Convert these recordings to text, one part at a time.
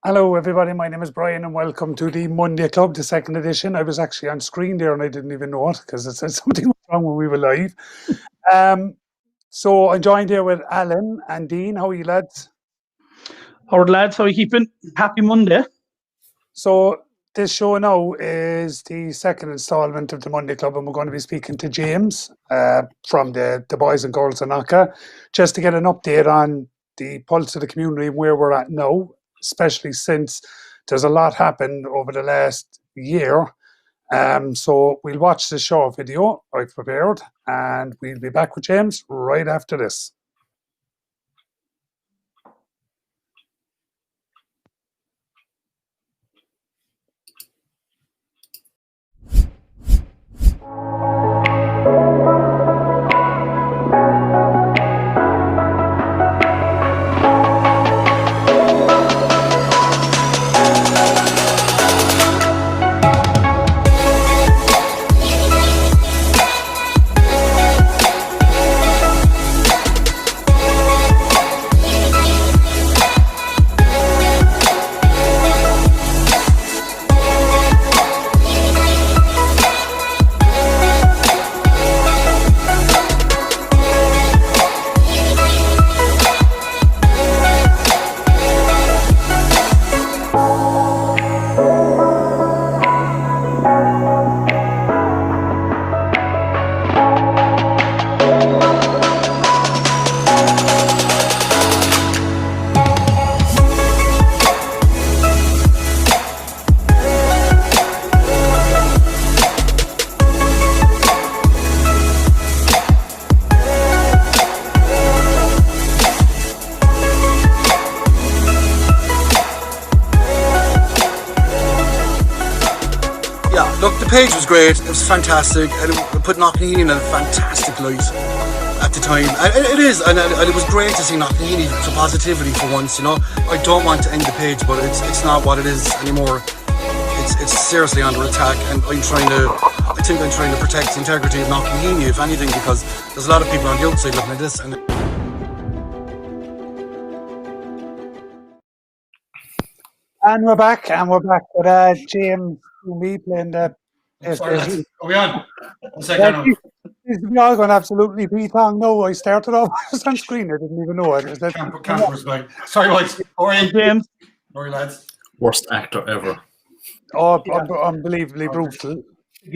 Hello, everybody. My name is Brian, and welcome to the Monday Club, the second edition. I was actually on screen there, and I didn't even know it because it said something was wrong when we were live. So I'm joined here with Alan and Dean. How are you, lads? How are the lads? How are you keeping? Happy Monday. So this show now is the second installment of the Monday Club, and we're going to be speaking to James from the Boys and Girls of Knocka, just to get an update on the pulse of the community and where we're at now, especially since there's a lot happened over the last year. So we'll watch the show video I've prepared, and we'll be back with James right after this. The page was great, it was fantastic, and it put Knocknaheeny in a fantastic light at the time. And it is, and it was great to see Knocknaheeny for positivity for once, you know. I don't want to end the page, but it's not what it is anymore. It's seriously under attack, and I think I'm trying to protect the integrity of Knocknaheeny, if anything, because there's a lot of people on the outside looking at this. And we're back with James Twomey playing the... Are we on? 1 second. We're all going absolutely beat long. No, I started off on screen. I didn't even know it. Camper's back. Sorry, boys. How are you, James? How are you, lads? Worst actor ever. Oh, unbelievably brutal.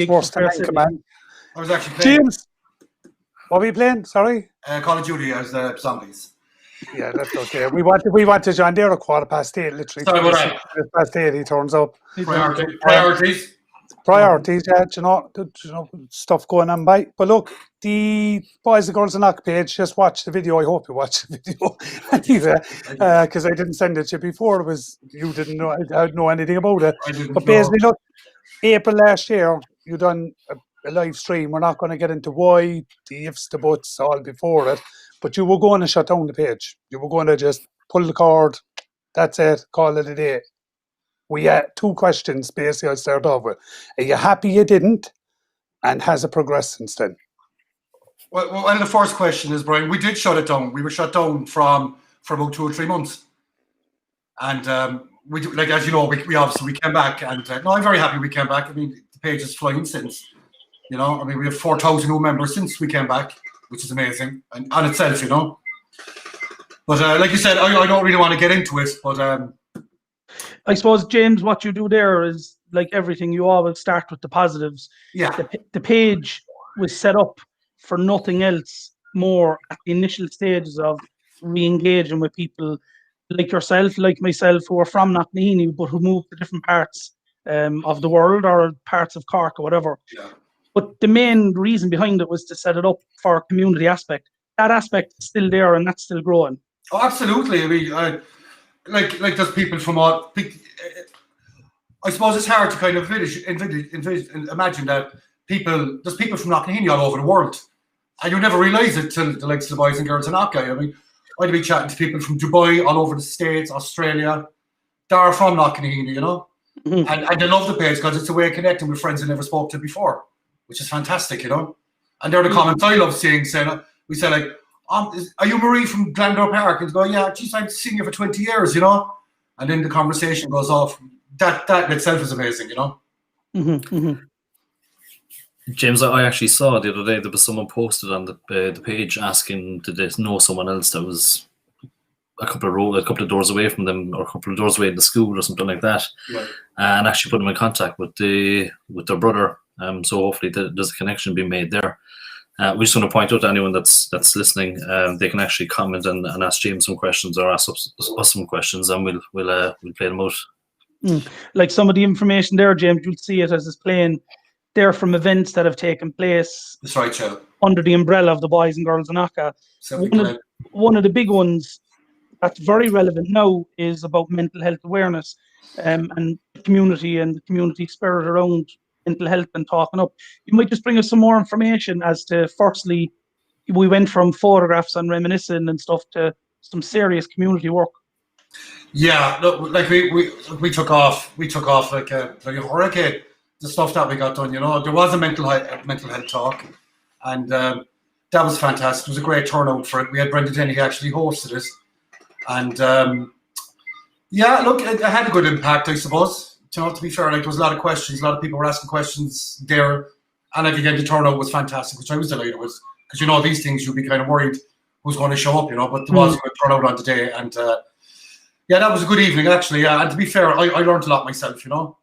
Worst actor, man. I was actually playing. James, what were you playing? Sorry? Call of Duty as the zombies. Yeah, that's okay. We want to join there at 8:15, literally. Sorry about that. 8:15, he turns up. Priorities. Priorities, yeah, you know, stuff going on by. But look, the Boys and Girls of Knocka page, just watch the video. I hope you watch the video. Anyway, because I didn't send it to you before. It was, you didn't know, I didn't know anything about it. But basically, look, April last year, you done a live stream. We're not going to get into why, the ifs, the buts, all before it. But you were going to shut down the page. You were going to just pull the cord. That's it. Call it a day. We had 2 questions, basically, I started off with. Are you happy you didn't? And has it progressed since then? Well, the first question is, Brian, we did shut it down. We were shut down for about 2 or 3 months. And we do, like, as you know, we obviously came back. And no, I'm very happy we came back. I mean, the page is flying since. You know, I mean, we have 4,000 new members since we came back, which is amazing and on itself, you know. But like you said, I don't really want to get into it, but I suppose, James, what you do there is, like everything, you always start with the positives. Yeah. The page was set up for nothing else more at the initial stages of re-engaging with people like yourself, like myself, who are from Knocknaheeny, but who moved to different parts of the world or parts of Cork or whatever. Yeah. But the main reason behind it was to set it up for a community aspect. That aspect is still there, and that's still growing. Oh, absolutely. I mean, like there's people from all. I suppose it's hard to kind of imagine that there's people from Knocknaheeny all over the world, and you never realise it till the likes of the Boys and Girls of Knocka. I mean, I'd be chatting to people from Dubai, all over the States, Australia. They're from Knocknaheeny, you know, and they love the page because it's a way of connecting with friends they never spoke to before, which is fantastic, you know. And they're the comments I love seeing. We say like, are you Marie from Glendore Park? And go, yeah, geez, I've seen you for 20 years, you know. and then the conversation goes off. That in itself is amazing, you know. Mm-hmm, mm-hmm. James, I actually saw the other day there was someone posted on the page asking did they know someone else that was a couple of doors away from them, or a couple of doors away in the school or something like that, Right. and actually put them in contact with their brother. So hopefully there's a connection being made there. We just want to point out to anyone that's listening, they can actually comment and ask James some questions, or ask us some questions, and we'll play them out. Like some of the information there, James, you'll see it as it's playing. They're from events that have taken place. That's right, yeah. Under the umbrella of the Boys and Girls of Knocka. One of the big ones that's very relevant now is about mental health awareness, and community and the community spirit around mental health and talking up. You might just bring us some more information as to, firstly, we went from photographs and reminiscing and stuff to some serious community work. Yeah, look, like we took off like a hurricane. The stuff that we got done, you know, there was a mental health talk, and that was fantastic. It was a great turnout for it. We had Brendan Denny, who actually hosted it, and yeah, look, it had a good impact, I suppose. You know, to be fair, like there was a lot of questions, a lot of people were asking questions there, and like again, the turnout was fantastic, which I was delighted with, because you know these things you'd be kind of worried who's going to show up, you know, but there was a good turnout on the day, and yeah, that was a good evening actually. And to be fair, I learned a lot myself, you know.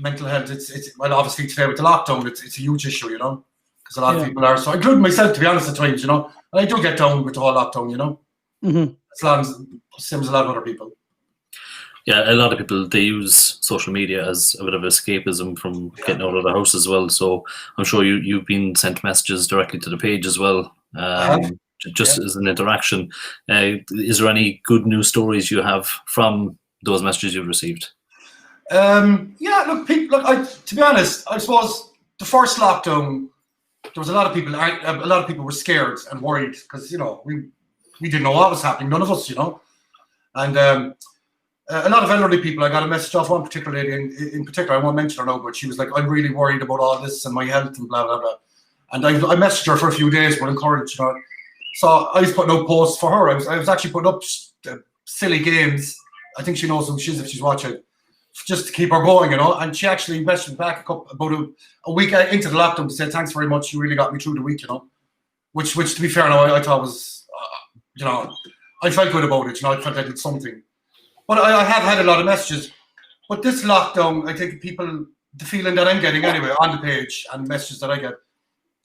Mental health, it's well, obviously today with the lockdown, it's a huge issue, you know, because a lot of people are, so including myself, to be honest, at times, you know, and I do get down with the whole lockdown, you know, as long as same as a lot of other people. Yeah, a lot of people, they use social media as a bit of escapism from getting out of the house as well. So I'm sure you've been sent messages directly to the page as well, just as an interaction. Is there any good news stories you have from those messages you've received? Yeah, look, people. Look, to be honest, I suppose the first lockdown, there was a lot of people were scared and worried because you know we didn't know what was happening, none of us, you know, and a lot of elderly people. I got a message off one particular lady in particular. I won't mention her now, but she was like, "I'm really worried about all this and my health and blah blah blah," and I messaged her for a few days, but encouraged her. So I was putting up posts for her. I was actually putting up silly games. I think she knows who she is if she's watching. Just to keep her going, you know, and she actually messaged back about a week into the lockdown to say thanks very much. You really got me through the week, you know, which to be fair, now I thought was, you know, I felt good about it. You know, I felt I did something. But I have had a lot of messages. But this lockdown, I think people, the feeling that I'm getting anyway on the page and messages that I get,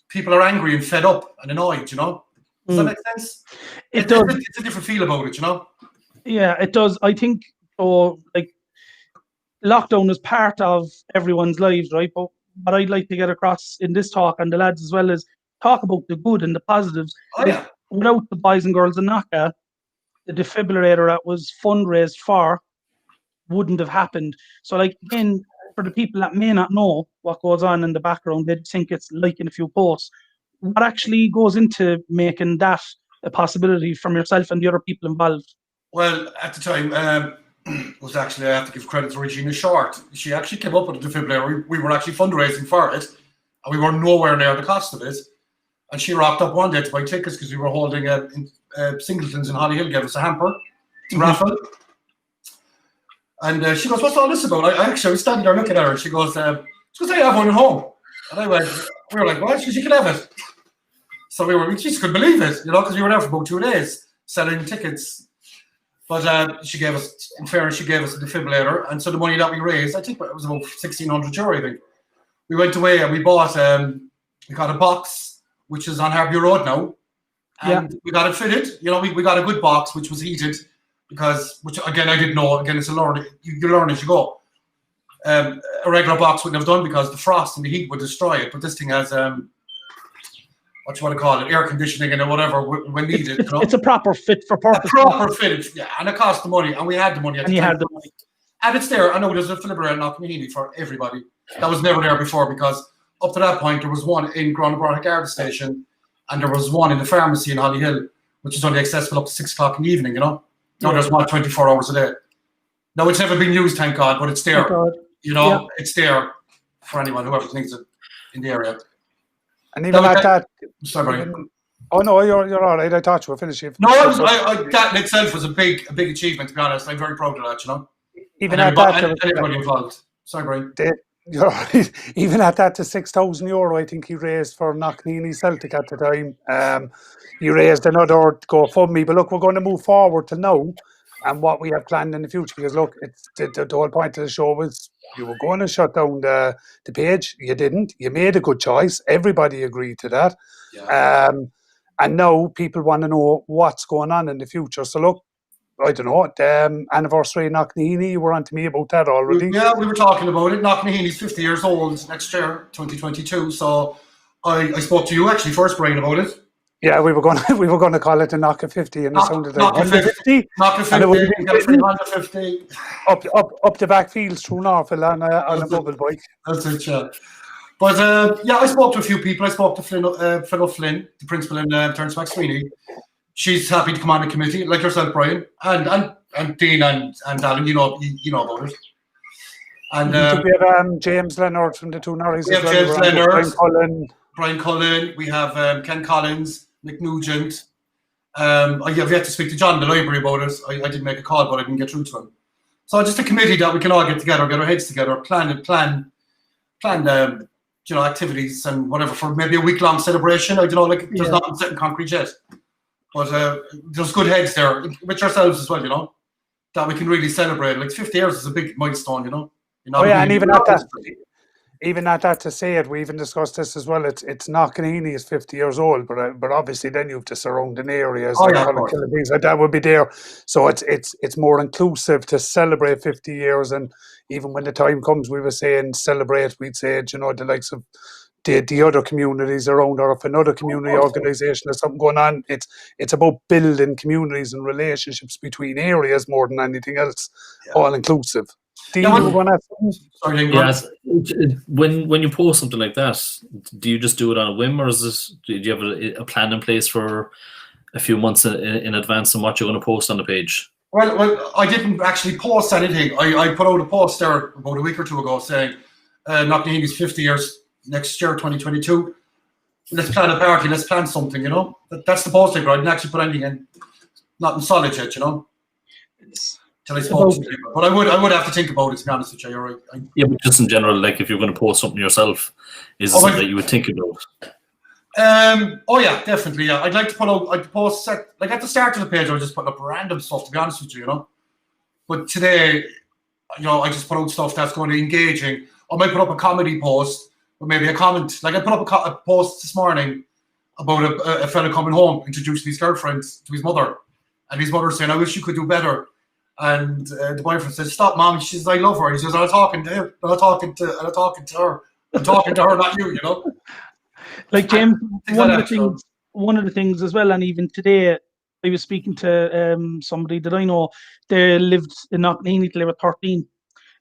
people are angry and fed up and annoyed. You know, does that make sense? It does. It's a different feel about it, you know. Yeah, it does. I think so. Like, lockdown is part of everyone's lives, right? But what I'd like to get across in this talk, and the lads as well, is talk about the good and the positives. Oh, yeah. Without the Boys and Girls of Knocka, the defibrillator that was fundraised for wouldn't have happened. So, like, again, for the people that may not know what goes on in the background, they think it's liking a few posts. What actually goes into making that a possibility from yourself and the other people involved? Well, at the time, was actually, I have to give credit to Regina Short. She actually came up with a defibrillator. We were actually fundraising for it, and we were nowhere near the cost of it. And she rocked up one day to buy tickets because we were holding Singletons in Hollyhill gave us a hamper to raffle. And she goes, "What's all this about?" I actually was standing there looking at her, and she goes, "I have one at home." And we were like, "What?" She goes, "You can have it." So we just couldn't believe it, you know, because we were there for about 2 days selling tickets. But she gave us, in fairness, she gave us a defibrillator, and so the money that we raised, I think it was about €1,600. I think we went away and we bought, we got a box which is on Harvey Road now, and we got it fitted. You know, we got a good box which was heated which again I didn't know. Again, it's a learn. You learn as you go. A regular box wouldn't have done because the frost and the heat would destroy it. But this thing has what you want to call it, air conditioning and whatever when needed. You know? It's a proper fit for purpose. A proper fit, yeah, and it cost the money, and we had the money. And you had the money. And it's there. I know there's a defibrillator in Knocknaheeny for everybody. That was never there before because up to that point there was one in Groundabrook Garda Station, and there was one in the pharmacy in Hollyhill, which is only accessible up to 6 o'clock in the evening. You know, no, there's one 24 hours a day. No, it's never been used, thank God, but it's there. You know, it's there for anyone whoever thinks it in the area. And even at that, Oh no, you're all right. I thought you were finishing. No, that in itself was a big achievement. To be honest, I'm very proud of that. You know, Even and at everybody involved. Sorry, Brian. You're right. Even at that, the €6,000 I think he raised for Knockneeney Celtic at the time. He raised another GoFundMe. But look, we're going to move forward to now and what we have planned in the future. Because look, it's the whole point of the show was you were going to shut down the page. You didn't. You made a good choice. Everybody agreed to that. Yeah. And now people want to know what's going on in the future. So look, I don't know, the anniversary of Knockneeney, you were on to me about that already. Yeah, we were talking about it. Knockneeney's 50 years old next year, 2022. So I spoke to you actually first, Brian, about it. Yeah, we were going to call it the Knocka 50, and it sounded like Knocka 50. Knocka 50. And it would have been got a free Honda 50. Up the back fields through Norfolk on a bubble bike. That's it, yeah. But I spoke to a few people. I spoke to Phil Flynn, the principal in Turnsmack Sweeney. She's happy to come on the committee, like yourself, Brian, and Dean and Alan. You know about it. And we have James Leonard from the two Norries. We have James Leonard, Brian Cullen. We have Ken Collins, Mick Nugent. I have yet to speak to John in the library about it. I didn't make a call, but I didn't get through to him. So just a committee that we can all get together, get our heads together, plan activities and whatever for maybe a week-long celebration. I don't know, there's nothing set in concrete yet. But there's good heads there with yourselves as well, that we can really celebrate. Like 50 years is a big milestone, and even at that to say it, we even discussed this as well. It's Knockneeney is 50 years old, but obviously then you have the surrounding areas, things like that would be there. So it's more inclusive to celebrate 50 years, and even when the time comes, we were saying celebrate. We'd say the likes of the other communities around, or if another community organisation has something going on, it's about building communities and relationships between areas more than anything else, all inclusive. When you post something like that, do you just do it on a whim, or do you have a plan in place for a few months in advance on what you're going to post on the page? Well, I didn't actually post anything. I put out a post there about a week or two ago saying Knockneeney's 50 years next year, 2022. Let's plan a party. Let's plan something. That's the post I didn't actually put anything in, not in solid yet. Till I spoke to people. But I would have to think about it. To be honest with you, you're right. Yeah, but just in general, like if you're going to post something yourself, is it something that you would think about? Oh yeah, definitely. Yeah, I'd like to put out. I'd post like at the start of the page. I was just putting up random stuff. To be honest with you, But today, I just put out stuff that's going to be engaging. I might put up a comedy post, or maybe a comment. Like I put up a post this morning about a fella coming home, introducing his girlfriend to his mother, and his mother saying, "I wish you could do better." And the boyfriend says, "Stop, Mom." She says, "I love her." He says, "I'm not talking to him. I'm talking to her. I'm talking to her, not you." Like James, one of the things as well, and even today, I was speaking to somebody that I know. They lived in Knockneeney till they were 13,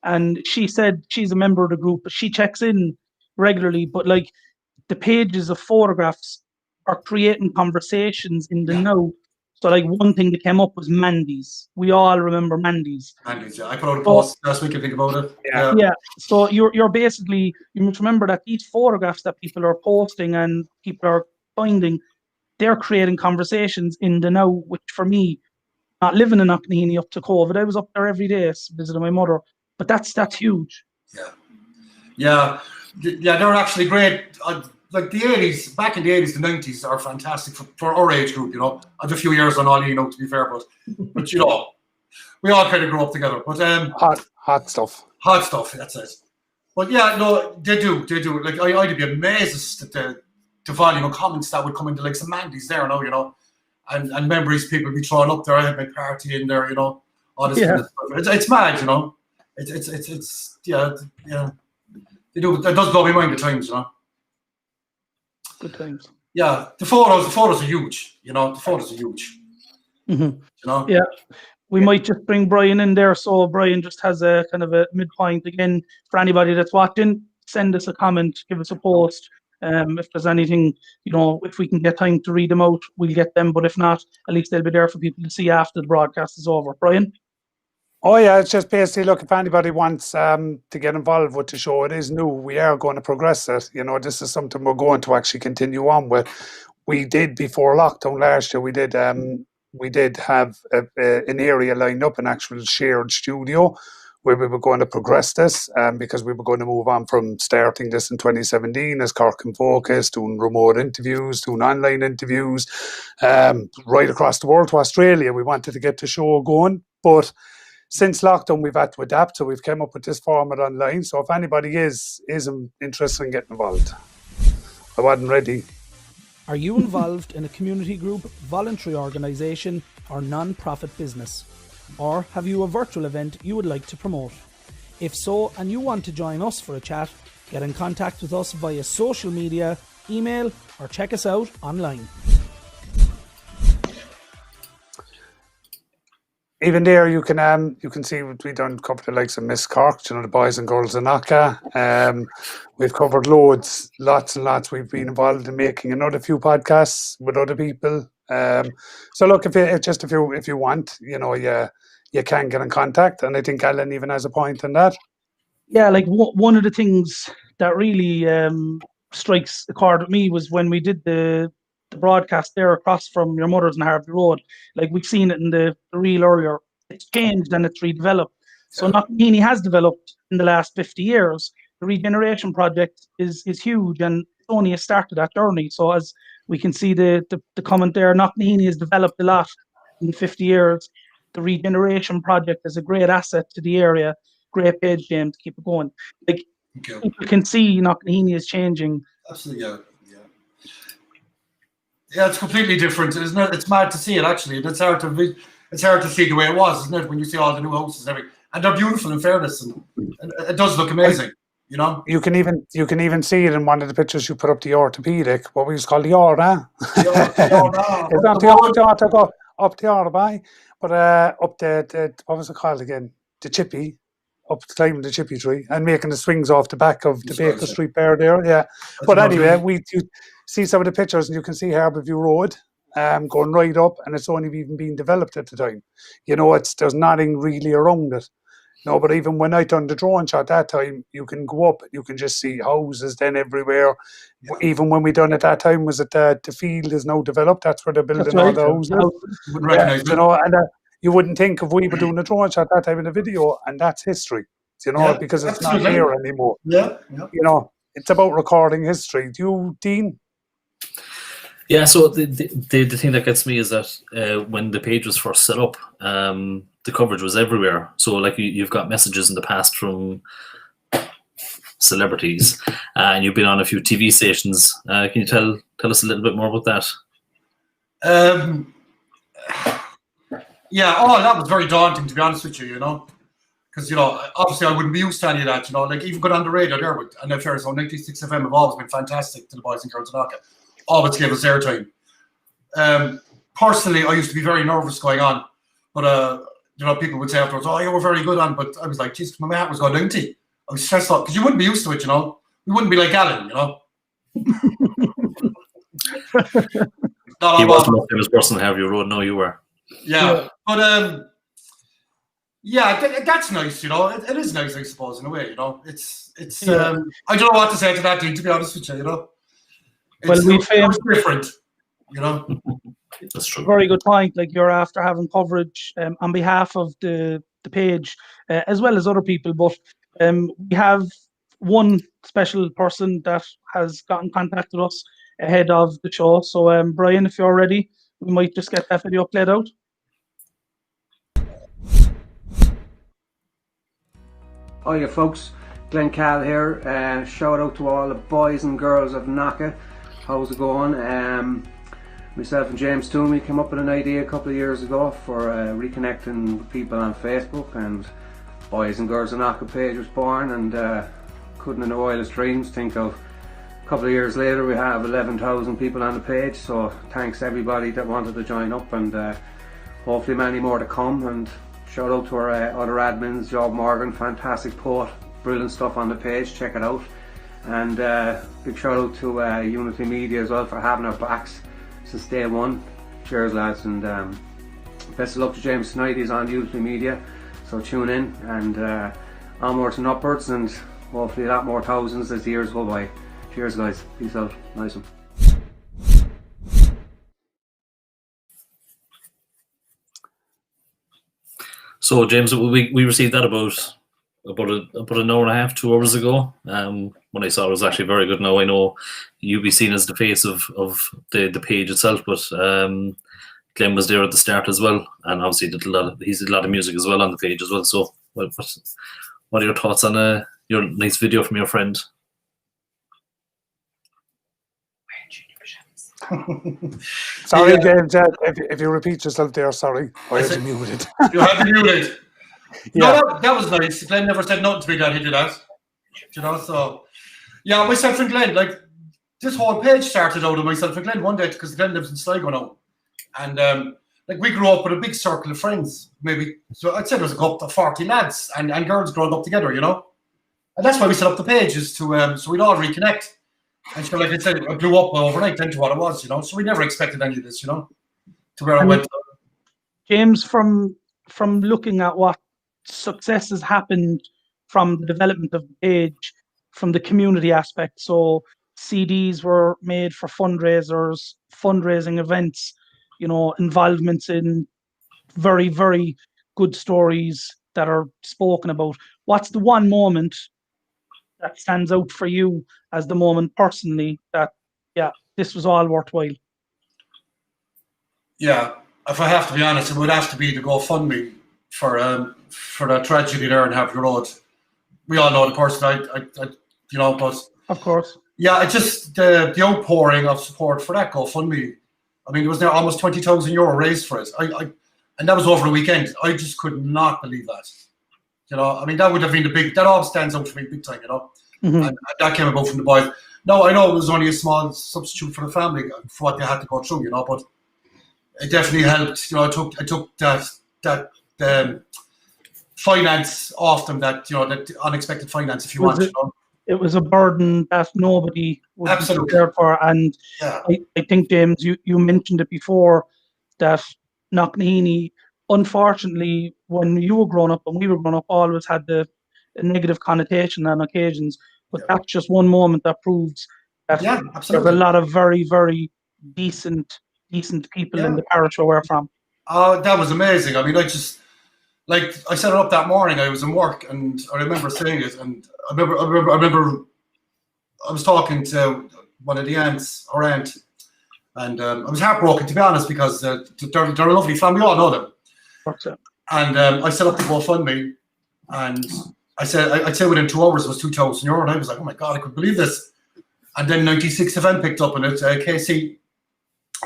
and she said she's a member of the group, but she checks in regularly. But like the pages of photographs are creating conversations in the now. So like one thing that came up was Mandy's. We all remember Mandy's. Mandy's, yeah. I put out a post last week. I think about it. Yeah. So you're basically, you must remember that these photographs that people are posting and people are finding, they're creating conversations in the now. Which for me, not living in Knockneeney up to COVID, I was up there every day visiting my mother. But that's huge. Yeah. They're actually great. Like the 80s, back in the 80s, the 90s are fantastic for our age group, I have a few years on Ollie, to be fair, but we all kind of grew up together. But hot stuff. Hot stuff, that's it. But yeah, no, they do. Like I'd be amazed at the volume of comments that would come into like some Mandy's there now, and memories people be throwing up there. I had my party in there, all this kind of stuff. It's mad, It's yeah. They do. That does blow my mind at times, Good times. Yeah, the photos are huge. The photos are huge. Mm-hmm. Yeah, we might just bring Brian in there, so Brian just has a kind of a midpoint again for anybody that's watching. Send us a comment, give us a post. If there's anything, if we can get time to read them out, we'll get them. But if not, at least they'll be there for people to see after the broadcast is over. Brian? Oh yeah, it's just basically, look, if anybody wants to get involved with the show, it is new. We are going to progress it. This is something we're going to actually continue on with. we did before lockdown last year. We did have an area lined up, an actual shared studio, where we were going to progress this, because we were going to move on from starting this in 2017 as Cork in Focus, doing remote interviews, doing online interviews, right across the world to Australia. We wanted to get the show going, but since lockdown we've had to adapt, so we've come up with this format online. So if anybody is interested in getting involved, I wasn't ready. Are you involved in a community group, voluntary organisation or non-profit business? Or have you a virtual event you would like to promote? If so, and you want to join us for a chat, get in contact with us via social media, email or check us out online. Even there, you can see we done cover the likes of Miss Cork, the boys and girls of Knocka. We've covered lots and lots. We've been involved in making another few podcasts with other people. So look, if you want, you can get in contact, and I think Alan even has a point on that. Yeah, like one of the things that really strikes a chord with me was when we did the broadcast there across from your mother's in Harvey Road. Like we've seen it in the reel earlier. It's changed and it's redeveloped. So Knocknaheeny has developed in the last 50 years. The regeneration project is huge, and it's only a start of that journey. So as we can see the comment there, Knocknaheeny has developed a lot in 50 years. The regeneration project is a great asset to the area. Great page, James, keep it going. Like people can see Knocknaheeny is changing. Absolutely, yeah. Yeah, it's completely different, isn't it? It's mad to see it, actually. It's hard to see the way it was, isn't it? When you see all the new houses and everything, and they're beautiful in fairness, and it does look amazing. You can even see it in one of the pictures you put up, the orthopedic, what we used to call the yard, It's not the yard to go up the yard by, but up the what was it called again? The chippy, up climbing the chippy tree and making the swings off the back of the Baker Street Bear there. Yeah. But anyway, you see some of the pictures and you can see Harborview Road going right up, and it's only even being developed at the time. There's nothing really around it. No, but even when I done the drone shot that time, you can go up, you can just see houses then everywhere. Yeah. Even when we done it that time, was it the field is now developed? That's where they're building all the houses. You wouldn't recognize it. And you wouldn't think if we were doing a drone shot that time in the video, and that's history, because it's not here anymore. Yeah. It's about recording history. Do you, Dean? Yeah, so the thing that gets me is that when the page was first set up, the coverage was everywhere. So like you've got messages in the past from celebrities, and you've been on a few TV stations. Can you tell us a little bit more about that? Yeah, that was very daunting, to be honest with you, because, obviously I wouldn't be used to any of that, like even going on the radio there, and in fairness, 96 FM have always been fantastic to the boys and girls of Knocka. Always gave us airtime. Personally, I used to be very nervous going on, but people would say afterwards, "Oh, you were very good on," but I was like, "Geez, my hat was going empty." I was stressed out because you wouldn't be used to it, We wouldn't be like Alan, He wasn't the famous person in Harvey Road. No, you were. Yeah, but that's nice, It is nice, I suppose, in a way, It's I don't know what to say to that, Dean, to be honest with you, It's different, That's true. Very good point. Like you're after having coverage on behalf of the page, as well as other people. But we have one special person that has got in contact with us ahead of the show. So Brian, if you're ready, we might just get that video played out. Hiya folks, Glenn Cal here. Shout out to all the boys and girls of Knocka. How's it going? Myself and James Twomey came up with an idea a couple of years ago for reconnecting with people on Facebook, and Boys and Girls of Knocka page was born, and couldn't in the wildest dreams think of a couple of years later we have 11,000 people on the page. So thanks everybody that wanted to join up, and hopefully many more to come. And shout out to our other admins, Job Morgan, fantastic post, brilliant stuff on the page, check it out. And big shout out to Unity Media as well for having our backs since day one. Cheers lads, and best of luck to James tonight. He's on Unity Media, so tune in, and onwards and upwards, and hopefully a lot more thousands as the years go by. Cheers guys, peace out, nice one. So James, we received that about an hour and a half, 2 hours ago. When I saw it was actually very good. Now I know you'll be seen as the face of the page itself, but Glenn was there at the start as well, and obviously did a lot of music as well on the page as well. So what are your thoughts on your nice video from your friend? Sorry, Yeah. James, if you repeat yourself there, sorry. I had you muted. You had to muted. Yeah. No, that was nice. Glenn never said nothing to me that he did that. So yeah, myself and Glenn, like this whole page started out of myself and Glenn one day because Glenn lives in Sligo now. And like we grew up with a big circle of friends, maybe. So I'd say there was a couple of 40 lads and girls growing up together, And that's why we set up the pages to so we'd all reconnect. And so, like I said, it blew up overnight into what it was, So we never expected any of this, to where I went. James, from looking at what success has happened from the development of the page, from the community aspect, so CDs were made for fundraisers, fundraising events, involvements in very, very good stories that are spoken about. What's the one moment that stands out for you as the moment personally that, yeah, this was all worthwhile? Yeah, if I have to be honest, it would have to be the GoFundMe for that tragedy there in Happy Road. We all know the person, but of course. Yeah, it just the outpouring of support for that GoFundMe. I mean, there was almost €20,000 raised for it. And that was over the weekend. I just could not believe that. I mean, that would have been that all stands out for me big time, Mm-hmm. And that came about from the boys. Now, I know it was only a small substitute for the family for what they had to go through, but it definitely helped. I took that finance off them, that unexpected finance, if you want. It was a burden that nobody would be prepared for. And yeah. I think, James, you mentioned it before, that Knocknaheeny, unfortunately, when you were growing up and we were growing up, always had the negative connotation on occasions. But that's just one moment that proves that there's a lot of very, very decent people in the parish where we're from. That was amazing. I mean, I set it up that morning. I was in work, and I remember saying it, and I remember I was talking to one of the aunts, or aunt, and I was heartbroken, to be honest, because they're a lovely family. We all know them. And I set up the GoFundMe, and I'd say within 2 hours it was €2,000, and I was like, oh my God, I couldn't believe this. And then 96 event picked up on it, KC,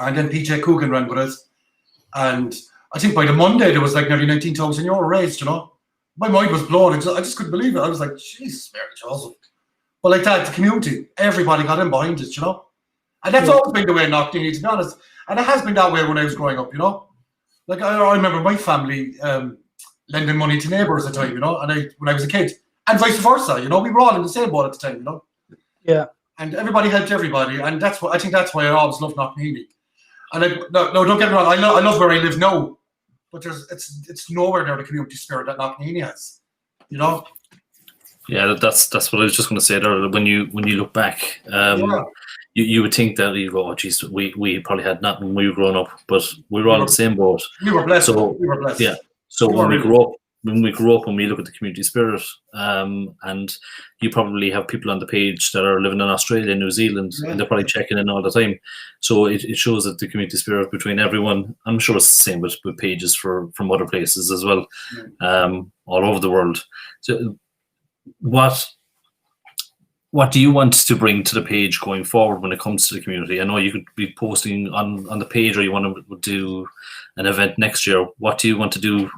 and then PJ Coogan ran with it. And I think by the Monday there was like nearly €19,000 raised, My mind was blown. I just couldn't believe it. I was like, jeez, Mary Joseph. But like that, the community, everybody got in behind it, And that's always been the way in Knocknaheeny, to be honest. And it has been that way when I was growing up, Like I remember my family lending money to neighbours at the time, and when I was a kid. And vice versa, we were all in the same boat at the time, Yeah. And everybody helped everybody, and I think that's why I always loved Knocknaheeny. And no, don't get me wrong, I love where I live now, but it's nowhere near the community spirit that Knocknaheeny has, Yeah, that's what I was just going to say there. When you look back, you would think that you go, oh, geez, we probably had nothing when we were growing up, but we were all in the same boat. We were blessed. We were blessed. Yeah. So when we grew up, and we look at the community spirit, and you probably have people on the page that are living in Australia, New Zealand, and they're probably checking in all the time. So it shows that the community spirit between everyone. I'm sure it's the same with pages from other places as well, all over the world. So what do you want to bring to the page going forward when it comes to the community? I know you could be posting on the page, or you want to do an event next year. What do you want to do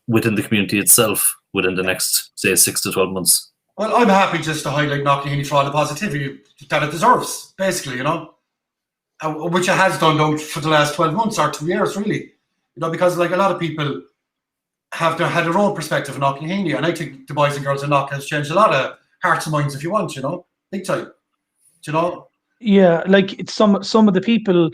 within the community itself within the next, say, 6 to 12 months? Well, I'm happy just to highlight Knocknaheeny for all the positivity that it deserves, basically, which it has done though for the last 12 months or 2 years, really, because like a lot of people have had their own perspective of Knocknaheeny, and I think the boys and girls in Knocka has changed a lot of hearts and minds, if you want, big time, Yeah, like it's some of the people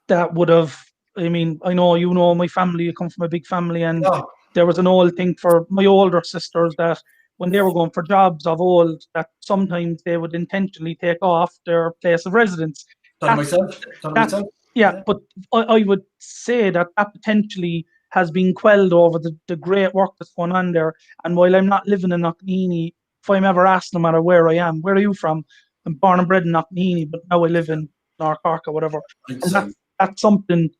that would have. I mean, I know my family. I come from a big family, and there was an old thing for my older sisters that when they were going for jobs of old, that sometimes they would intentionally take off their place of residence. Done myself. Yeah, but I would say that potentially has been quelled over the great work that's going on there. And while I'm not living in Knocknaheeny, if I'm ever asked, no matter where I am, where are you from? I'm born and bred in Knocknaheeny, but now I live in North Cork or whatever. And that's something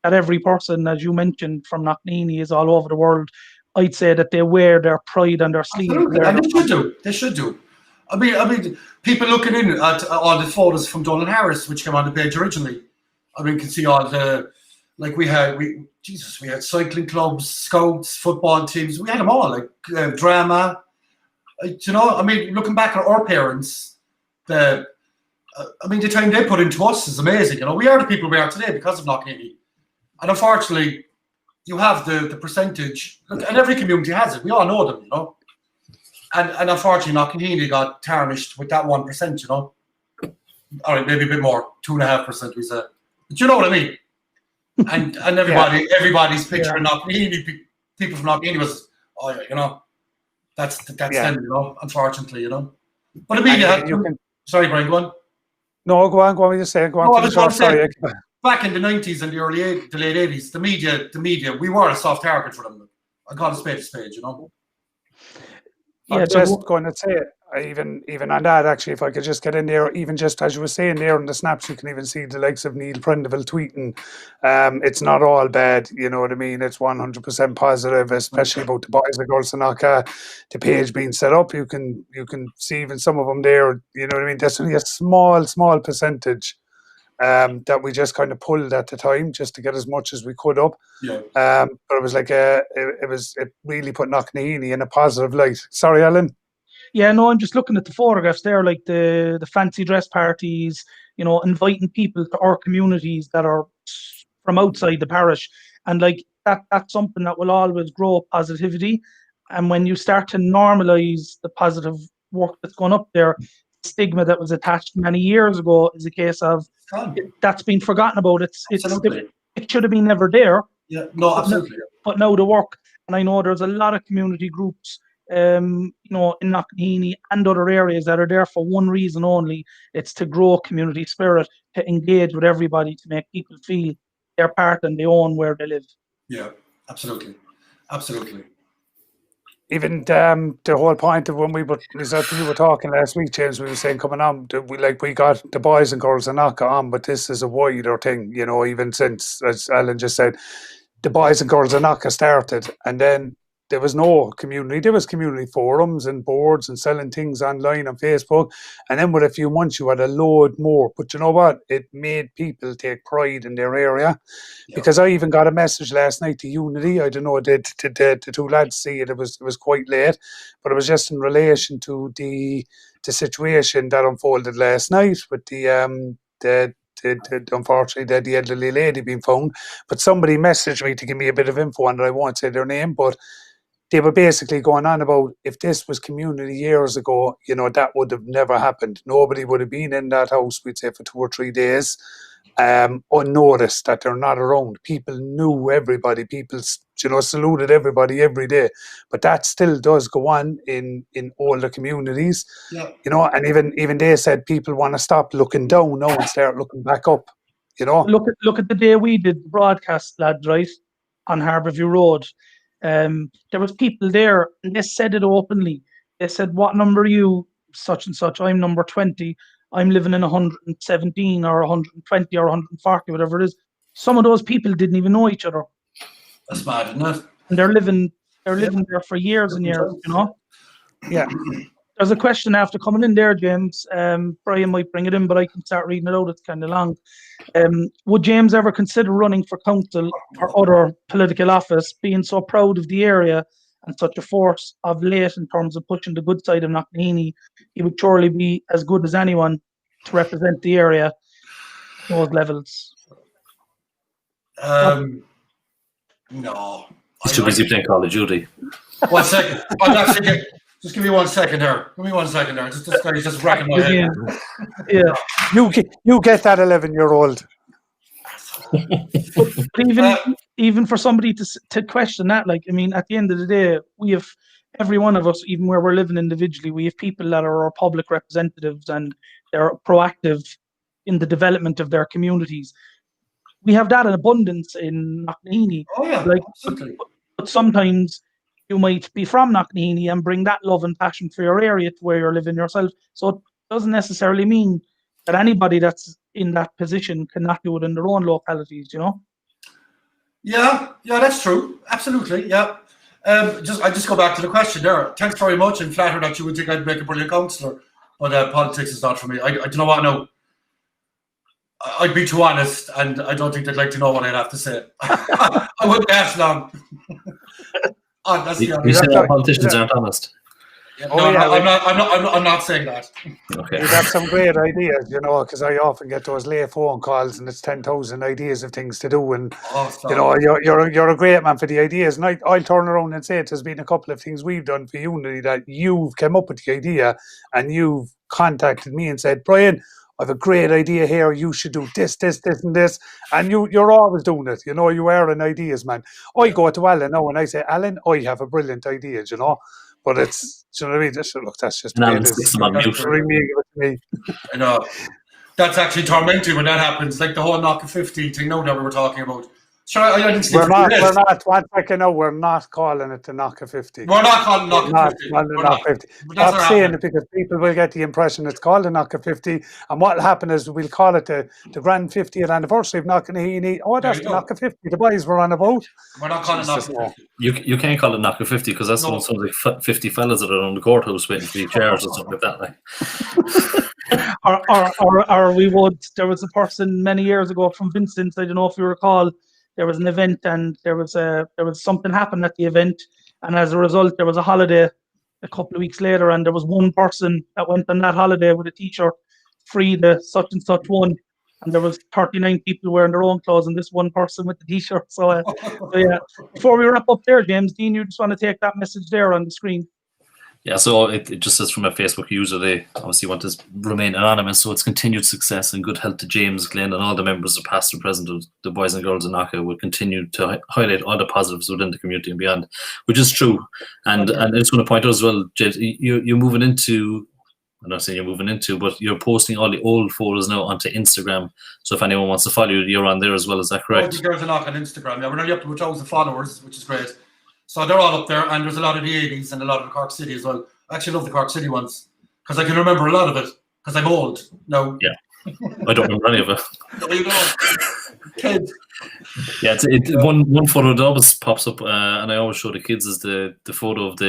that every person, as you mentioned, from Knocknaheeny is all over the world. I'd say that they wear their pride on their sleeve. Absolutely. And they should do. They should do. I mean, people looking in at all the photos from Donald Harris, which came on the page originally. I mean, you can see all the, like we had cycling clubs, scouts, football teams. We had them all, like drama. You know, I mean, looking back at our parents, the time they put into us is amazing. You know, we are the people we are today because of Knocknaheeny. And unfortunately, you have the percentage, and every community has it. We all know them, you know. And unfortunately, Knocknaheeny got tarnished with that 1%, you know. All right, maybe a bit more, 2.5%, we said. But you know what I mean? And everybody's picture of Knocknaheeny, people from Knocknaheeny was, oh yeah, you know, that's them, you know, unfortunately, you know. But the media, sorry, Brian, go on. No, go on, what you saying? Go on. No, I was going to say, back in the 90s and the late 80s, the media, we were a soft target for them. I call it spade, you know. I was just going to say, even on that, actually, if I could just get in there, even just as you were saying there in the snaps, you can even see the likes of Neil Prendeville tweeting. It's not all bad, you know what I mean? It's 100% positive, especially about the boys and girls in Knocka, the page being set up. You can see even some of them there, you know what I mean? There's only a small percentage that we just kind of pulled at the time just to get as much as we could up. Yeah. But it was like it really put Knocknaheeny in a positive light. Sorry, Alan. Yeah, no, I'm just looking at the photographs there, like the fancy dress parties, you know, inviting people to our communities that are from outside the parish. And like that's something that will always grow positivity. And when you start to normalise the positive work that's gone up there, stigma that was attached many years ago is a case of that's been forgotten about. It should have been never there. Yeah, no, absolutely. But now the work, and I know there's a lot of community groups, you know, in Knocknaheeny and other areas that are there for one reason only. It's to grow community spirit, to engage with everybody, to make people feel they're part and they own where they live. Yeah, absolutely. Even the whole point of when we were talking last week, James, we were saying coming on, we got the boys and girls in Knocka on, but this is a wider thing, you know, even since, as Alan just said, the boys and girls in Knocka started, and then there was no community. There was community forums and boards and selling things online on Facebook. And then with a few months, you had a load more. But you know what? It made people take pride in their area. Yeah. Because I even got a message last night to Unity. I don't know, did the two lads see it? It was quite late. But it was just in relation to the situation that unfolded last night with unfortunately, the elderly lady being found. But somebody messaged me to give me a bit of info on it. I won't say their name, but they were basically going on about if this was community years ago, you know, that would have never happened. Nobody would have been in that house, we'd say, for 2 or 3 days, unnoticed that they're not around. People knew everybody. People, you know, saluted everybody every day. But that still does go on in older communities. Yeah. You know, and even they said people want to stop looking down now and start looking back up. You know, look at the day we did the broadcast, lads, right, on Harbourview Road. There was people there, and they said it openly. They said, "What number are you?" Such and such. I'm number 20. I'm living in 117 or 120 or 140, whatever it is. Some of those people didn't even know each other. That's mad, isn't it? And they're living there for years and years. You know. Yeah. There's a question after coming in there, James. Brian might bring it in, but I can start reading it out. It's kind of long. Would James ever consider running for council or other political office, being so proud of the area and such a force of late in terms of pushing the good side of Knocknaheeny? He would surely be as good as anyone to represent the area at those levels. No. He's too busy playing Call of Duty. 1 second. Just give me 1 second there. This guy's just racking my head. Yeah. You get that 11-year-old. But even for somebody to question that, like, I mean, at the end of the day, we have, every one of us, even where we're living individually, we have people that are our public representatives and they're proactive in the development of their communities. we have that in abundance in Knocknaheeny. Oh yeah, Like, absolutely. but sometimes you might be from Knocknaheeny and bring that love and passion for your area to where you're living yourself. So it doesn't necessarily mean that anybody that's in that position cannot do it in their own localities, you know? Yeah, that's true. Absolutely, yeah. I just go back to the question there. Thanks very much. I'm flattered that you would think I'd make a brilliant councillor, but politics is not for me. I don't know what now. I'd be too honest, and I don't think they'd like to know what I'd have to say. I wouldn't last long. That's the You say that politicians aren't honest. Yeah, I'm not saying that. Okay. You'd have some great ideas, you know, because I often get those late phone calls and it's 10,000 ideas of things to do, and you know, you're a great man for the ideas. And I'll turn around and say there's been a couple of things we've done for Unity that you've come up with the idea and you've contacted me and said, Brian, I have a great idea here. You should do this, and this. And you're always doing it. You know, you are an ideas man. I go to Alan now and I say, Alan, I have a brilliant idea, you know. But it's, do you know what I mean? Look, that's just and Alan sticks them on mute. Ring me, give it to me. I know. That's actually tormenting when that happens. Like the whole Knocka 50 thing now that we were talking about. Sure, I didn't see we're not. One second, no, we're not calling it the Knocka 50. We're not calling it Knocka 50. Knocka 50. Stop saying it because people will get the impression it's called the Knocka 50. And what'll happen is we'll call it the grand 50th anniversary of Knocknaheeny. Oh, that's the Knocka 50. The boys were on a boat. We're not calling it Knocka 50. You can't call it Knocka 50 because that's sounds like 50 fellas that are on the courthouse waiting for the chairs or something like that. Like. or we would. There was a person many years ago from Vincent. I don't know if you recall. There was an event and there was something happened at the event, and as a result there was a holiday a couple of weeks later, and there was one person that went on that holiday with a t-shirt, free the such and such one, and there was 39 people wearing their own clothes and this one person with the t-shirt. So yeah, before we wrap up there, James, Dean, you just want to take that message there on the screen? Yeah, so it just says from a Facebook user, they obviously want to remain anonymous, so it's continued success and good health to James, Glenn, and all the members of past and present of the boys and girls in Knocka. Will continue to highlight all the positives within the community and beyond, which is true. And I just want to point out as well, James, you're moving into, I'm not saying you're moving into, but you're posting all the old photos now onto Instagram. So if anyone wants to follow you, you're on there as well. Is that correct? Boys and girls in Knocka on Instagram. Yeah, we're nearly up to 1,000 followers, which is great. So they're all up there, and there's a lot of the 80s and a lot of the Cork City as well. I actually love the Cork City ones because I can remember a lot of it because I'm old now. Yeah, I don't remember any of it. No, you don't. Kid. Yeah, one photo that always pops up, and I always show the kids is the photo of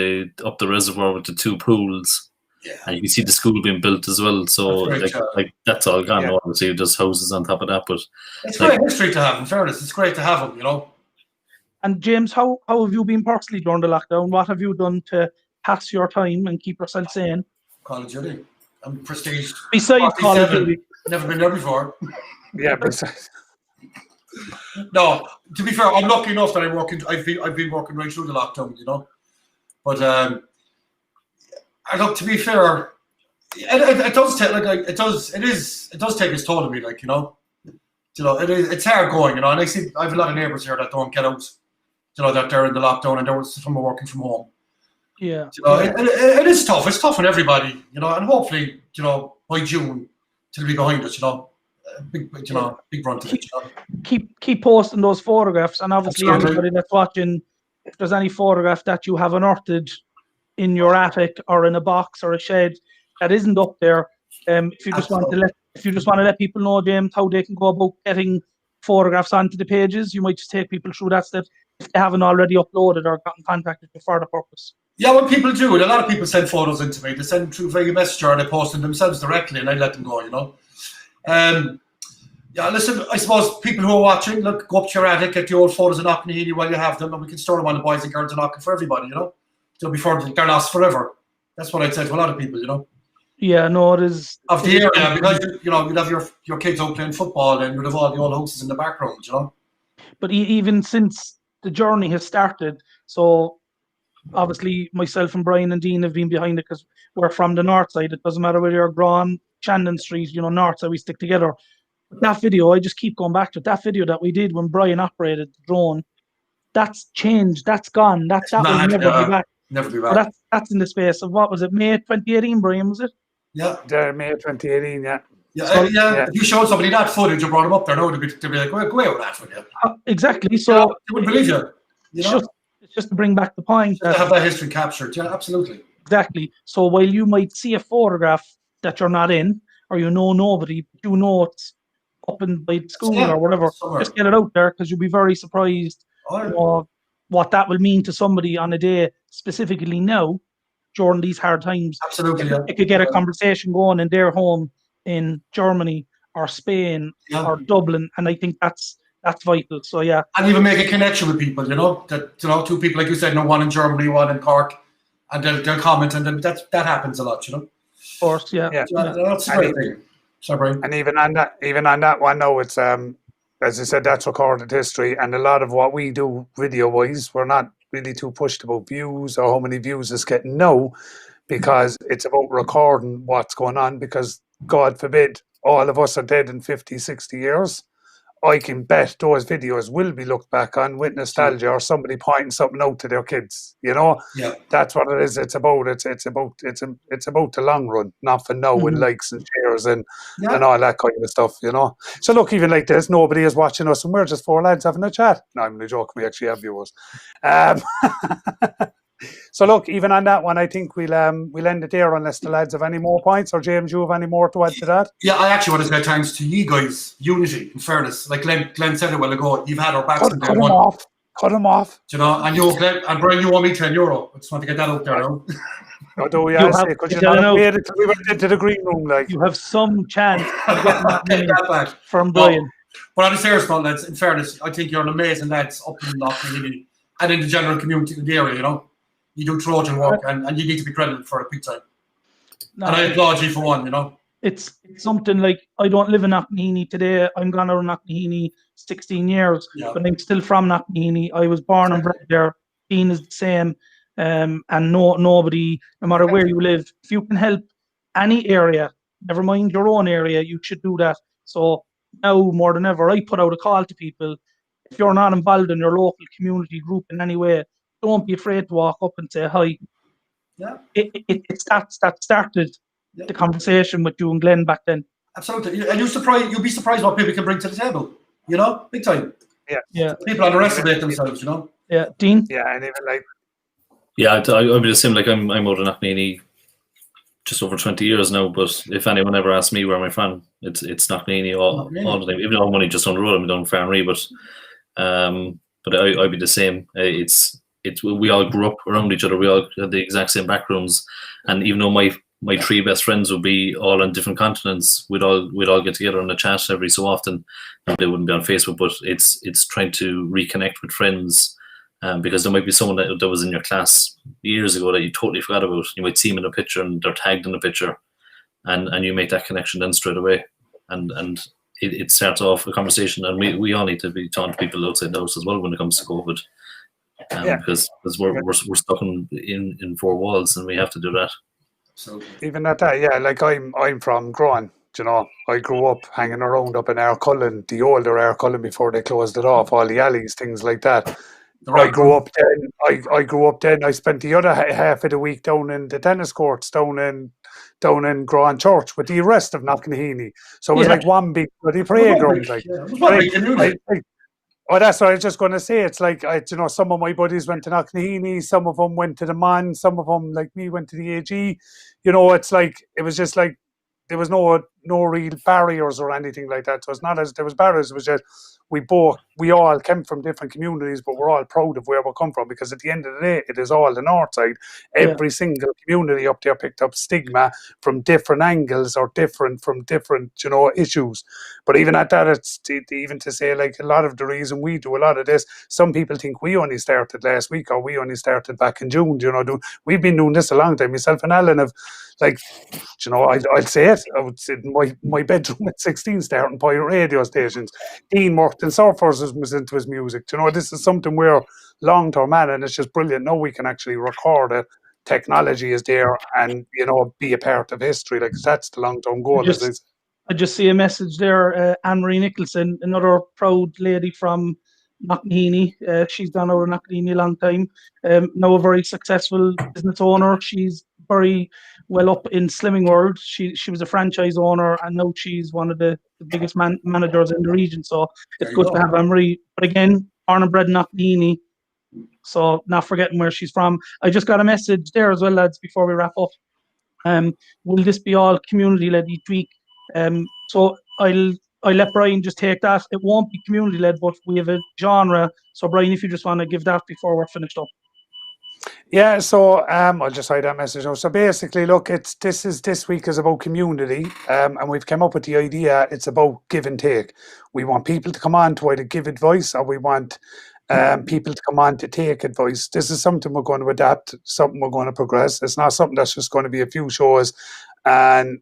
up the reservoir with the two pools. Yeah. And you can see the school being built as well. So like that's all gone. Yeah. Obviously, there's houses on top of that, but it's great history to have. In fairness, it's great to have them. You know. And James, how have you been personally during the lockdown? What have you done to pass your time and keep yourself sane? Call of Duty. I'm Prestige. Besides Call of Duty. Never been there before. Yeah, besides. No, to be fair, I'm lucky enough that I've been working right through the lockdown, you know. But to be fair, it does take it does take its toll on me, like, you know. You know, it's hard going, you know, and I have a lot of neighbours here that don't get out, you know, that they're in the lockdown and they're from working from home. Yeah. You know, it is tough. It's tough on everybody, you know, and hopefully, you know, by June it'll be behind us, you know. Big run to it, you know. Keep posting those photographs, and obviously Absolutely. Anybody that's watching, if there's any photograph that you have unearthed in your attic or in a box or a shed that isn't up there, if you just want to let people know, James, how they can go about getting photographs onto the pages, you might just take people through that step if they haven't already uploaded or gotten contacted for the purpose. Yeah, when people do it, a lot of people send photos into me. They send them through via messenger and they post them themselves directly, and I let them go, you know. Yeah, listen, I suppose people who are watching, look, go up to your attic, get the old photos of Knocknaheeny while you have them, and we can store them on the boys and girls in Knocka for everybody, you know. So before they're lost forever. That's what I'd say to a lot of people, you know. Yeah, no, it is. Of the area, because, you know, you'd have your kids out playing football and you'd have all the old houses in the background, you know. But even since the journey has started, so obviously myself and Brian and Dean have been behind it because we're from the north side. It doesn't matter whether you're Gran, Shandon Street, you know, north side, we stick together. But that video, I just keep going back to it. That video that we did when Brian operated the drone, that's changed, that's gone. That will never be back. Never be back. That's in the space of, what was it, May 2018, Brian, was it? Yeah. May 2018, yeah. Yeah, So- If you showed somebody that footage, you brought them up there, no, they'd be like, go away with that for you. Exactly. Yeah, So they wouldn't believe you. You know, it's just to bring back the point to that have that history captured. Yeah, absolutely. exactly. So while you might see a photograph that you're not in, or you know nobody, but you know it's up in by the school Yeah, or whatever, somewhere. just get it out there because you'll be very surprised. Oh, yeah. You know, what that will mean to somebody on a day specifically now during these hard times. Absolutely, yeah. It could get a conversation going in their home in Germany or Spain Yeah. or Dublin, and I think that's vital. So yeah, And even make a connection with people, that two people, like you said, one in Germany, one in Cork, and they'll comment, and then that happens a lot, of course, yeah. Yeah. That's a great thing. Sorry. And even on that one, no, it's as I said, that's recorded history, and a lot of what we do video-wise, we're not really too pushed about views or how many views it's getting now, because it's about recording what's going on. Because God forbid, all of us are dead in 50, 60 years. I can bet those videos will be looked back on with nostalgia, or somebody pointing something out to their kids. Yeah. That's what it is. It's about the long run, not for now and likes and shares and all that kind of stuff. So look, even like this, nobody is watching us, and we're just four lads having a chat. No, I'm only joking. We actually have viewers. So look, even on that one, I think we'll end it there unless the lads have any more points, or James, you have any more to add to that? Yeah, I actually want to say thanks to you guys. Unity, in fairness, like Glenn said a while ago, you've had our backs in day one. Cut him off. And you, Glenn, and Brian, you owe me €10. I just want to get that out there now. Although we waited till we went into the green room, like You have some chance of getting that Take money that back. from Brian. But on a serious note, lads, in fairness, I think you're an amazing lads up in Knocknaheeny and in the general community in the area. You do Trojan work, and you need to be credited for it big time. No, And I applaud you for one. it's something like, I don't live in Knocknaheeny today. I'm gone out of Knocknaheeny 16 years, but I'm still from Knocknaheeny. I was born and bred there. Dean is the same. And nobody, no matter where you live, if you can help any area, never mind your own area, you should do that. So now more than ever, I put out a call to people. If you're not involved in your local community group in any way, don't be afraid to walk up and say hi. Yeah. It's that started the conversation with you and Glenn back then. Absolutely. And you'll be surprised what people can bring to the table. Big time. Yeah. People underestimate themselves, Yeah, Dean? Yeah, and even like... Yeah, I'd be the same. Like, I'm out in Knocknaheeny just over 20 years now, but if anyone ever asks me where I'm from, it's Knocknaheeny all the time. Even though I'm only just on the road, I'm down in Farnree, but I'd be the same. We all grew up around each other. We all had the exact same backgrounds, and even though my three best friends would be all on different continents, we'd all get together on a chat every so often. And they wouldn't be on Facebook, but it's trying to reconnect with friends, because there might be someone that was in your class years ago that you totally forgot about. You might see them in a picture and they're tagged in a picture, and you make that connection then straight away, and it starts off a conversation. And we all need to be talking to people outside the house as well when it comes to COVID. Because we're stuck in four walls, and we have to do that. So even at that, yeah, like I'm from Groan, I grew up hanging around up in Aircullen, the older Aircullen before they closed it off, all the alleys, things like that. I grew up then. I spent the other half of the week down in the tennis courts down in Groan Church with the rest of Knocknaheeny. So it was like one big bloody playground. Oh, that's what I was just going to say. It's like, some of my buddies went to Knocknaheeny, some of them went to the Man, some of them, like me, went to the AG. It's like, it was just like, there was no real barriers or anything like that. So it's not as there was barriers, it was just, we all came from different communities, but we're all proud of where we come from, because at the end of the day, it is all the north side. Every single community up there picked up stigma from different angles or different issues. But even at that, it's even to say, like, a lot of the reason we do a lot of this, some people think we only started last week or we only started back in June. We've been doing this a long time. Myself and Alan have, like, I'll say it. I would sit in my bedroom at 16 starting pirate radio stations. Dean worked in Surfers, was into his music. This is something we're long-term at, and it's just brilliant. Now we can actually record it. Technology is there, and, be a part of history. Like, that's the long-term goal. I just see a message there. Anne-Marie Nicholson, another proud lady from Knocknaheeny. She's done out of Knocknaheeny a long time. Now a very successful business owner. She's very well up in slimming world. She was a franchise owner, and now she's one of the biggest managers in the region. So it's good to have Marie. But again, born and bred in Knocknaheeny, so not forgetting where she's from. I just got a message there as well, lads, before we wrap up. Will this be all community led each week? So I'll let Brian just take that. It won't be community led, but we have a genre. So Brian, if you just want to give that before we're finished up. Yeah, so I'll just hide that message out. So basically, look, this week is about community, and we've come up with the idea. It's about give and take. We want people to come on to either give advice, or we want people to come on to take advice. This is something we're going to adapt, something we're going to progress. It's not something that's just going to be a few shows and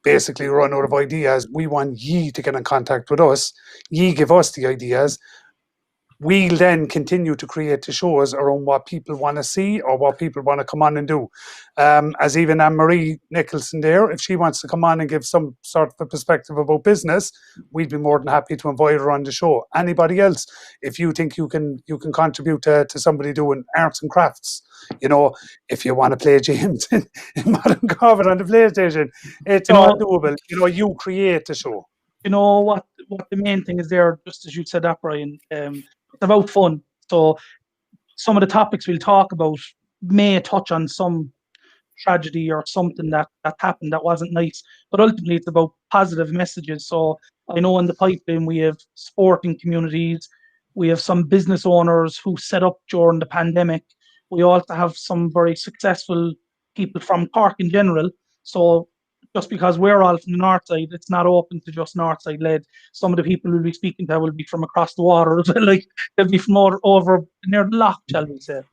basically run out of ideas. We want ye to get in contact with us. Ye give us the ideas. We'll then continue to create the shows around what people want to see or what people want to come on and do. As even Anne-Marie Nicholson there, if she wants to come on and give some sort of a perspective about business, we'd be more than happy to invite her on the show. Anybody else, if you think you can contribute to somebody doing arts and crafts, if you want to play James in Modern Combat on the PlayStation, it's all doable. You create the show. You know what the main thing is there, just as you said that, Brian, it's about fun. So some of the topics we'll talk about may touch on some tragedy or something that happened that wasn't nice, but ultimately it's about positive messages. So I know in the pipeline we have sporting communities, we have some business owners who set up during the pandemic. We also have some very successful people from Cork in general. So just because we're all from the north side, it's not open to just north side led. Some of the people we'll be speaking to will be from across the water as well. Like they'll be from over near the loch, shall we say.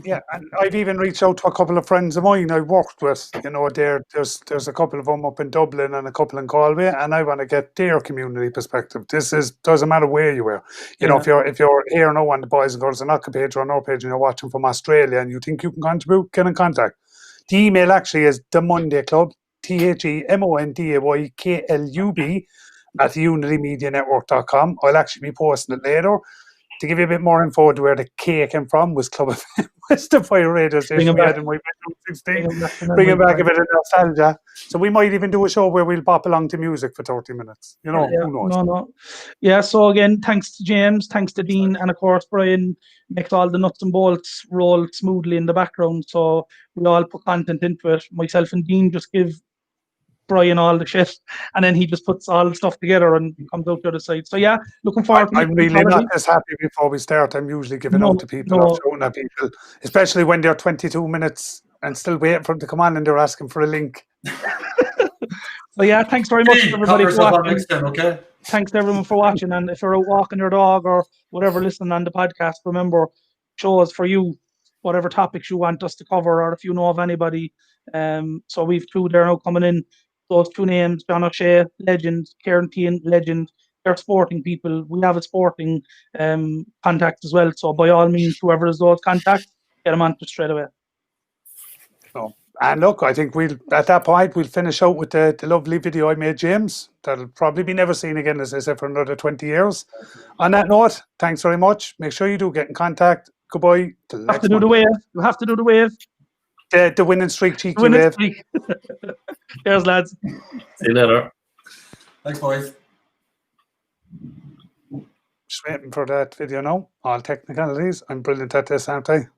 Yeah, and I've even reached out to a couple of friends of mine I worked with. There's a couple of them up in Dublin and a couple in Galway, and I want to get their community perspective. Doesn't matter where you are. If you're here now on the Boys and Girls of Knocka page or on our page and you're watching from Australia and you think you can contribute, get in contact. The email actually is the Monday Klub, TheMondayKlub at unitymedianetwork.com. I'll actually be posting it later. To give you a bit more info to where the K came from was Club FM, West of Fire Radio Station we had in my bedroom 16. Bringing back a bit of nostalgia. So we might even do a show where we'll pop along to music for 30 minutes. Who knows? No. Yeah, so again, thanks to James, thanks to Dean, and of course Brian makes all the nuts and bolts roll smoothly in the background. So we all put content into it. Myself and Dean just give Brian all the shit, and then he just puts all the stuff together and comes out the other side. So yeah, looking forward to it. I'm really not as happy before we start. I'm usually giving out to people, I'm showing at people, especially when they're 22 minutes and still waiting for them to come on and they're asking for a link. So yeah, thanks very much everybody for watching. Next time, okay? Thanks to everyone for watching, and if you're out walking your dog or whatever listening on the podcast, remember, show us for you whatever topics you want us to cover, or if you know of anybody. So we've two there now coming in. Those two names, John O'Shea, legend, Kieran Keane, legend. They're sporting people. We have a sporting contact as well. So by all means, whoever is those contacts, get them on to straight away. Oh, and look, I think at that point we'll finish out with the lovely video I made, James. That'll probably be never seen again, as I said, for another 20 years. On that note, thanks very much. Make sure you do get in contact. Goodbye. You have to do the wave. You have to do the wave. The winning streak, cheeky wave. Cheers, lads. See you later. Thanks, boys. Just waiting for that video now. All technicalities. I'm brilliant at this, aren't I?